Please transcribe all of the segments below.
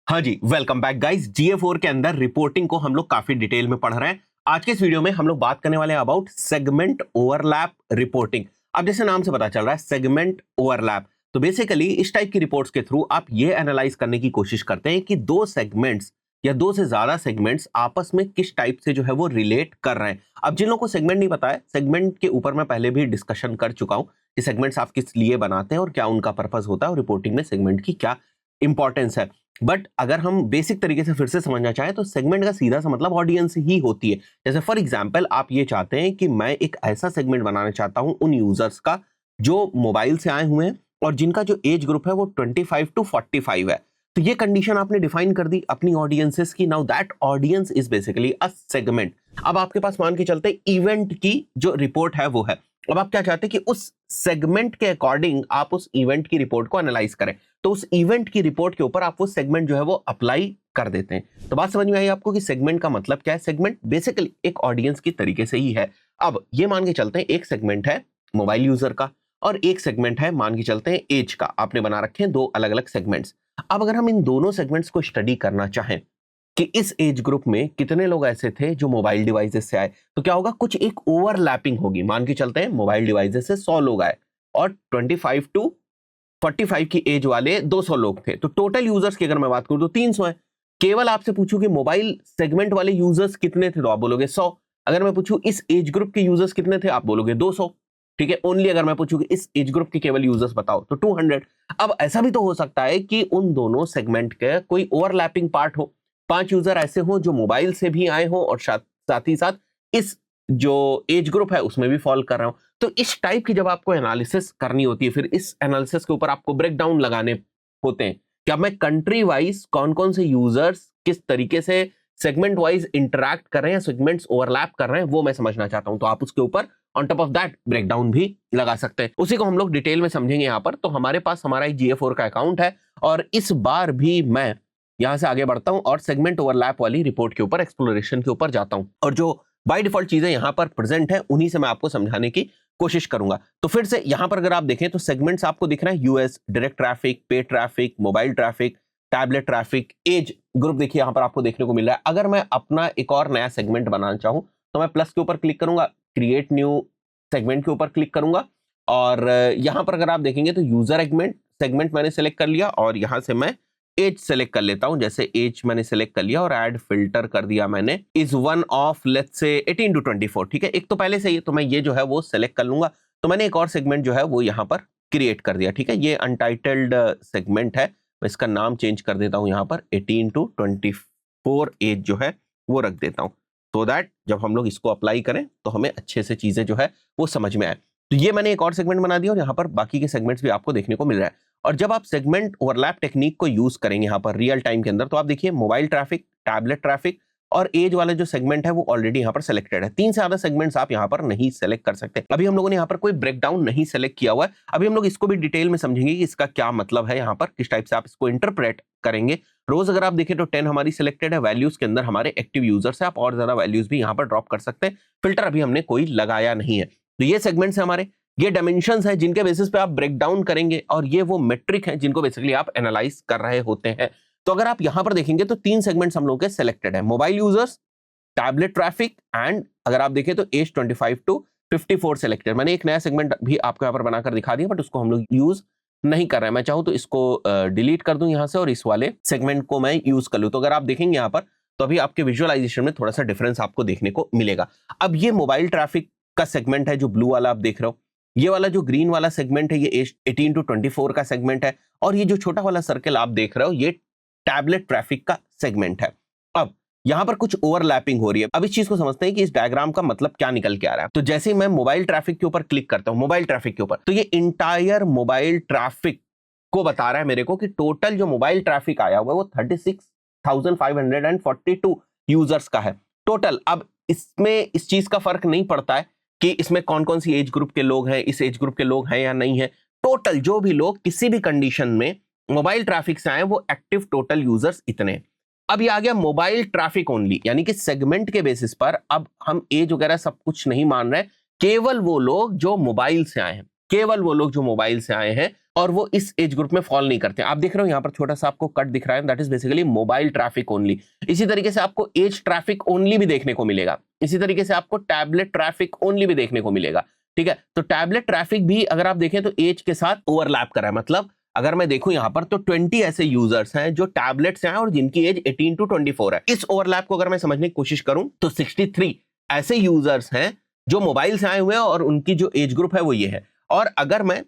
हाँ जी, welcome back guys. GA4 के अंदर रिपोर्टिंग को हम लोग काफी डिटेल में पढ़ रहे हैं। आज के इस वीडियो में हम लोग बात करने वाले हैं अबाउट सेगमेंट ओवरलैप रिपोर्टिंग। अब जैसे नाम से पता चल रहा है सेगमेंट ओवरलैप, तो बेसिकली इस टाइप की रिपोर्ट्स के थ्रू आप ये एनालाइज करने की कोशिश करते हैं कि दो सेगमेंट्स या दो से ज्यादा सेगमेंट्स आपस में किस टाइप से जो है वो रिलेट कर रहे हैं। अब जिन लोगों को सेगमेंट नहीं पता है, सेगमेंट के ऊपर मैं पहले भी डिस्कशन कर चुका हूं कि सेगमेंट्स आप किस लिए बनाते हैं और क्या उनका पर्पस होता है और रिपोर्टिंग में सेगमेंट की क्या इंपॉर्टेंस है। बट अगर हम बेसिक तरीके से फिर से समझना चाहें तो सेगमेंट का सीधा सा मतलब ऑडियंस ही होती है। जैसे फॉर एग्जांपल आप ये चाहते हैं कि मैं एक ऐसा सेगमेंट बनाना चाहता हूं उन यूजर्स का जो मोबाइल से आए हुए हैं और जिनका जो एज ग्रुप है वो 25 टू 45 है। तो ये कंडीशन आपने डिफाइन कर दी अपनी ऑडियंसेस की। Now that audience is basically a segment. अब आपके पास मान के चलते इवेंट की जो रिपोर्ट है वो है। अब आप क्या चाहते हैं कि उस सेगमेंट के अकॉर्डिंग आप उस इवेंट की रिपोर्ट को एनालाइज करें, तो उस इवेंट की रिपोर्ट के ऊपर आप वो सेगमेंट जो है वो अप्लाई कर देते हैं। तो बात समझ में आई आपको कि सेगमेंट का मतलब क्या है। सेगमेंट बेसिकली एक ऑडियंस की तरीके से ही है। अब ये मान के चलते हैं एक सेगमेंट है मोबाइल यूजर का और एक सेगमेंट है मान के चलते हैं एज का। आपने बना रखे हैं दो अलग अलग सेगमेंट्स। अब अगर हम इन दोनों सेगमेंट्स को स्टडी करना चाहें कि इस एज ग्रुप में कितने लोग ऐसे थे जो मोबाइल डिवाइसेस से आए, तो क्या होगा, कुछ एक ओवरलैपिंग होगी। मान के चलते हैं मोबाइल डिवाइसेस से 100 लोग आए और 25 टू 45 की एज वाले 200 लोग थे। तो टोटल यूजर्स की अगर मैं बात करूं तो 300 है। केवल आपसे पूछूं कि मोबाइल सेगमेंट वाले यूजर्स कितने थे तो आप बोलोगे 100। अगर मैं पूछूं इस एज ग्रुप के यूजर्स कितने थे आप बोलोगे 200। ठीक है, ओनली अगर मैं पूछूं कि इस एज ग्रुप के केवल यूजर्स बताओ तो 200। अब ऐसा भी तो हो सकता है कि उन दोनों सेगमेंट के कोई ओवरलैपिंग पार्ट हो, 5 यूजर ऐसे हो जो मोबाइल से भी आए हो और साथ ही साथ इस जो एज ग्रुप है उसमें भी फॉल कर रहा हूं। तो इस टाइप की जब आपको एनालिसिस करनी होती है, फिर इस एनालिसिस के ऊपर आपको ब्रेक डाउन लगाने होते हैं कि अब मैं कंट्री वाइज कौन कौन से यूजर्स किस तरीके से सेगमेंट वाइज इंटरैक्ट कर रहे हैं, सेगमेंट्स ओवरलैप कर रहे हैं, वो मैं समझना चाहता हूं। तो आप उसके ऊपर on top of that break down भी लगा सकते हैं। उसी को हम लोग डिटेल में समझेंगे यहाँ पर। तो हमारे पास हमारा एक GA4 का अकाउंट है और इस बार भी मैं यहां से आगे बढ़ता हूं और सेगमेंट ओवरलैप वाली रिपोर्ट के ऊपर एक्सप्लोरेशन के ऊपर जाता हूं और जो बाय डिफॉल्ट चीजें यहां पर प्रेजेंट है उन्हीं से मैं आपको समझाने की कोशिश करूंगा। तो फिर से यहां पर अगर आप देखें तो सेगमेंट्स आपको दिख रहे हैं यूएस, डायरेक्ट ट्रैफिक, पे traffic, mobile traffic, tablet traffic, age group देखिए यहां पर आपको देखने को मिल रहा है। अगर मैं अपना एक और नया सेगमेंट बनाना चाहूं तो मैं प्लस के ऊपर क्लिक करूंगा, क्रिएट न्यू सेगमेंट के ऊपर क्लिक करूंगा और यहां पर अगर आप देखेंगे तो यूजर सेगमेंट सेगमेंट मैंने सेलेक्ट कर लिया और यहां से मैं एज सेलेक्ट कर लेता हूं। जैसे एज मैंने सेलेक्ट कर लिया और ऐड फिल्टर कर दिया मैंने, is one of let's say 18 to 24। ठीक है, एक तो पहले से ही, तो मैं ये जो है वो सेलेक्ट कर लूंगा। तो मैंने एक और सेगमेंट जो है वो यहाँ पर क्रिएट कर दिया। ठीक है, ये अनटाइटल्ड सेगमेंट है, मैं इसका नाम चेंज कर देता हूँ, यहाँ पर 18 टू 24 एज जो है वो रख देता हूँ, सो दैट जब हम लोग इसको अप्लाई करें तो हमें अच्छे से चीजें जो है वो समझ में आए। तो ये मैंने एक और सेगमेंट बना दिया और यहाँ पर बाकी के सेगमेंट्स भी आपको देखने को मिल रहा है। और जब आप सेगमेंट ओवरलैप टेक्निक को यूज करेंगे यहाँ पर रियल टाइम के अंदर, तो आप देखिए मोबाइल ट्रैफिक, टैबलेट ट्रैफिक और एज वाला जो सेगमेंट है वो ऑलरेडी यहाँ पर सेलेक्टेड है। 3 से ज्यादा सेगमेंट्स आप यहाँ पर नहीं सेलेक्ट कर सकते। अभी हम लोगों ने यहाँ पर कोई ब्रेकडाउन नहीं सेलेक्ट किया हुआ है। अभी हम लोग इसको भी डिटेल में समझेंगे कि इसका क्या मतलब है, यहाँ पर किस टाइप से आप इसको इंटरप्रेट करेंगे। रोज अगर आप देखें तो 10 हमारी सिलेक्टेड है, वैल्यूज के अंदर हमारे एक्टिव यूजर्स है, आप और ज्यादा वैल्यूज भी यहाँ पर ड्रॉप कर सकते हैं। फिल्टर अभी हमने कोई लगाया नहीं है। तो ये सेगमेंट्स है हमारे, ये डायमेंशंस है जिनके बेसिस पे आप ब्रेक डाउन करेंगे और ये वो मेट्रिक है जिनको बेसिकली आप एनालाइज कर रहे होते हैं। तो अगर आप यहां पर देखेंगे तो 3 सेगमेंट्स हम लोग के सिलेक्टेड है, mobile users, tablet traffic and अगर आप देखें तो एज 25 टू 54 सिलेक्टेड। मैंने एक नया सेगमेंट भी आपको यहाँ पर बनाकर दिखा दिया बट उसको हम लोग यूज नहीं कर रहे हैं। मैं चाहूँ तो इसको डिलीट कर दूं यहाँ से और इस वाले सेगमेंट को मैं यूज कर लूँ। तो अगर आप देखेंगे यहाँ पर तो अभी आपके विजुअलाइजेशन में थोड़ा सा डिफरेंस आपको देखने को मिलेगा। अब ये मोबाइल ट्रैफिक का सेगमेंट है जो ब्लू वाला आप देख रहे हो, ये वाला जो ग्रीन वाला सेगमेंट है ये एज 18 टू 24 का सेगमेंट है और ये जो छोटा वाला सर्कल आप देख रहे हो ये टैबलेट ट्रैफिक का सेगमेंट है। अब यहां पर कुछ ओवरलैपिंग हो रही है। अब इस चीज को समझते हैं कि इस डायग्राम का मतलब क्या निकल के आ रहा है। तो जैसे ही मैं मोबाइल ट्रैफिक के ऊपर क्लिक करता हूं, मोबाइल ट्रैफिक के ऊपर, तो ये इंटायर मोबाइल ट्रैफिक को बता रहा है मेरे को कि टोटल जो मोबाइल ट्रैफिक आया हुआ है वो 36,542 यूजर्स का है टोटल। अब इसमें इस चीज का फर्क नहीं पड़ता है कि इसमें कौन कौन सी एज ग्रुप के लोग हैं, इस एज ग्रुप के लोग हैं या नहीं है। टोटल जो भी लोग किसी भी कंडीशन में मोबाइल ट्रैफिक से आए वो एक्टिव टोटल यूजर्स इतने। अब ये आ गया मोबाइल ट्रैफिक ओनली, यानी कि सेगमेंट के बेसिस पर अब हम एज वगैरह सब कुछ नहीं मान रहे, केवल वो लोग जो मोबाइल से आए हैं, केवल वो लोग जो मोबाइल से आए हैं और वो इस एज ग्रुप में फॉल नहीं करते। आप देख रहे हो यहाँ पर छोटा सा आपको कट दिख रहा है, that is basically mobile traffic only. इसी तरीके से आपको एज ट्रैफिक ओनली भी देखने को मिलेगा, इसी तरीके से आपको टैबलेट ट्रैफिक ओनली भी देखने को मिलेगा। ठीक है, तो टैबलेट ट्रैफिक भी अगर आप देखें तो एज के साथ ओवरलैप कर रहा है। मतलब अगर मैं देखूं यहाँ पर तो 20 ऐसे यूजर्स हैं जो टैबलेट से हैं और जिनकी एज 18 to 24 है। इस ओवरलैप को अगर मैं समझने की कोशिश करूं तो 63 ऐसे यूजर्स हैं जो मोबाइल से आए हुए हैं और उनकी जो एज ग्रुप है वो ये है। और अगर मैं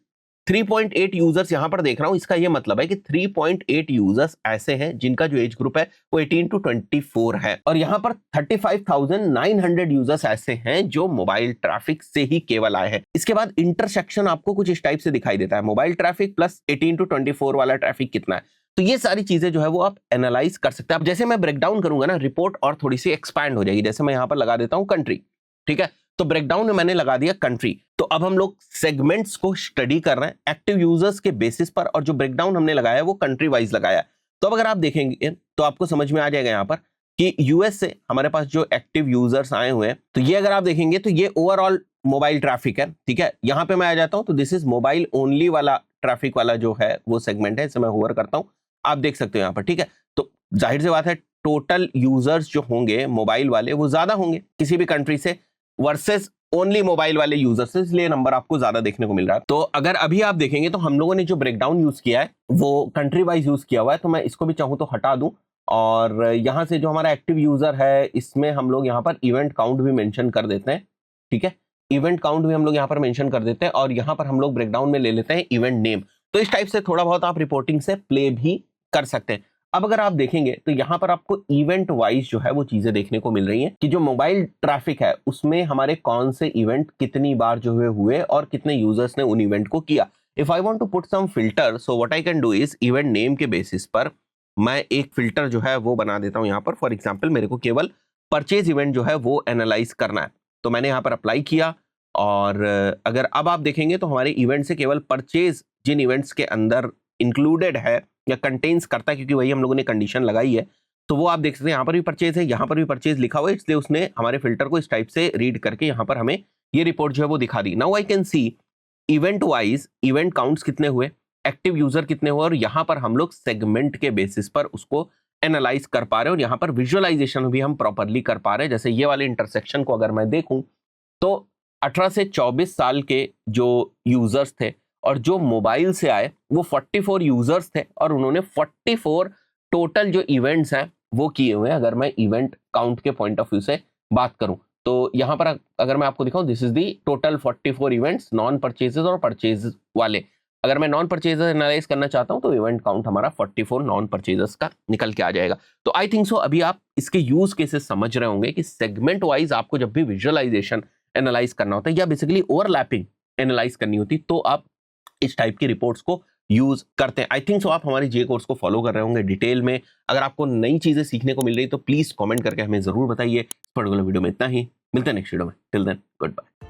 3.8 यूजर्स यहां पर देख रहा हूं, इसका ये मतलब है कि 3.8 यूजर्स ऐसे हैं जिनका जो एज ग्रुप है वो 18 to 24 है। और यहां पर 35,900 यूजर्स ऐसे हैं जो मोबाइल ट्रैफिक से ही केवल आए हैं। इसके बाद इंटरसेक्शन आपको कुछ इस टाइप से दिखाई देता है, मोबाइल ट्रैफिक प्लस 18 to 24 वाला ट्रैफिक कितना है। तो ये सारी चीजें जो है वो आप एनालाइज कर सकते हैं। अब जैसे मैं ब्रेकडाउन करूंगा ना, रिपोर्ट और थोड़ी सी एक्सपैंड हो जाएगी। जैसे मैं यहां पर लगा देता हूं कंट्री, ठीक है, तो ब्रेकडाउन में मैंने लगा दिया कंट्री। तो अब हम लोग सेगमेंट्स को स्टडी कर रहे हैं एक्टिव यूजर्स के बेसिस पर, और जो ब्रेकडाउन हमने लगाया है वो कंट्री वाइज लगाया है। तो अब अगर आप देखेंगे तो आपको समझ में आ जाएगा यहाँ पर कि यूएस से हमारे पास जो एक्टिव यूजर्स आए हुए हैं, तो ये अगर आप देखेंगे तो ये ओवरऑल मोबाइल ट्रैफिक है। ठीक है, यहां पे मैं आ जाता हूं तो दिस इज मोबाइल ओनली वाला ट्रैफिक वाला जो है वो सेगमेंट है। इसे मैं होवर करता हूं, आप देख सकते हो यहाँ पर। ठीक है, तो जाहिर सी बात है टोटल यूजर्स जो होंगे मोबाइल वाले वो ज्यादा होंगे किसी भी कंट्री से वर्सेस ओनली मोबाइल वाले यूजर्स, इसलिए नंबर आपको ज्यादा देखने को मिल रहा है। तो अगर अभी आप देखेंगे तो हम लोगों ने जो ब्रेकडाउन यूज किया है वो कंट्री वाइज यूज किया हुआ है। तो मैं इसको भी चाहूं तो हटा दूं, और यहां से जो हमारा एक्टिव यूजर है इसमें हम लोग यहाँ पर इवेंट काउंट भी मेंशन कर देते हैं। ठीक है, इवेंट काउंट भी हम लोग यहाँ पर मेंशन कर देते हैं, और यहाँ पर हम लोग ब्रेकडाउन में ले लेते हैं इवेंट नेम। तो इस टाइप से थोड़ा बहुत आप रिपोर्टिंग से प्ले भी कर सकते हैं। अब अगर आप देखेंगे तो यहाँ पर आपको इवेंट वाइज जो है वो चीजें देखने को मिल रही हैं कि जो मोबाइल ट्रैफिक है उसमें हमारे कौन से इवेंट कितनी बार जो हुए और कितने यूजर्स ने उन इवेंट को किया। If I want to put some filter, so what I can do is event name के बेसिस पर मैं एक फिल्टर जो है वो बना देता हूं यहाँ पर। फॉर एग्जाम्पल मेरे को केवल परचेज इवेंट जो है वो एनालाइज करना है, तो मैंने यहाँ पर अप्लाई किया, और अगर अब आप देखेंगे तो हमारे इवेंट से केवल परचेज जिन इवेंट्स के अंदर इंक्लूडेड है या कंटेन्स करता है, क्योंकि वही हम लोगों ने कंडीशन लगाई है, तो वो आप देख सकते हैं यहाँ पर भी परचेज है, यहाँ पर भी परचेज लिखा हुआ है, इसलिए उसने हमारे फिल्टर को इस टाइप से रीड करके यहाँ पर हमें ये रिपोर्ट जो है वो दिखा दी। Now I can see event wise event counts कितने हुए, एक्टिव यूजर कितने हुए, और यहाँ पर हम लोग सेगमेंट के बेसिस पर उसको एनालाइज कर पा रहे हैं, और यहाँ पर विजुअलाइजेशन भी हम प्रॉपरली कर पा रहे हैं। जैसे ये वाले इंटरसेक्शन को अगर मैं देखूं तो 18 से 24 साल के जो यूजर्स थे और जो मोबाइल से आए वो 44 यूजर्स थे, और उन्होंने 44 टोटल जो इवेंट्स हैं वो किए हुए हैं। अगर मैं इवेंट काउंट के पॉइंट ऑफ व्यू से बात करूं तो यहाँ पर अगर मैं आपको दिखाऊं, this is the total 44 events, non purchases और परचेज वाले। अगर मैं नॉन परचेजेस एनालाइज करना चाहता हूं तो इवेंट काउंट हमारा 44 नॉन परचेजेस का निकल के आ जाएगा। तो आई थिंक सो अभी आप इसके यूज केसेस समझ रहे होंगे कि सेगमेंट वाइज आपको जब भी विजुअलाइजेशन एनालाइज करना होता है या बेसिकली ओवरलैपिंग एनालाइज करनी होती, तो आप इस टाइप की रिपोर्ट्स को यूज करते हैं। आई थिंक सो आप हमारे जे कोर्स को फॉलो कर रहे होंगे डिटेल में। अगर आपको नई चीजें सीखने को मिल रही तो प्लीज कमेंट करके हमें जरूर बताइए। इस पर्टिकुलर वीडियो में इतना ही, मिलते हैं नेक्स्ट वीडियो में। Till then good bye.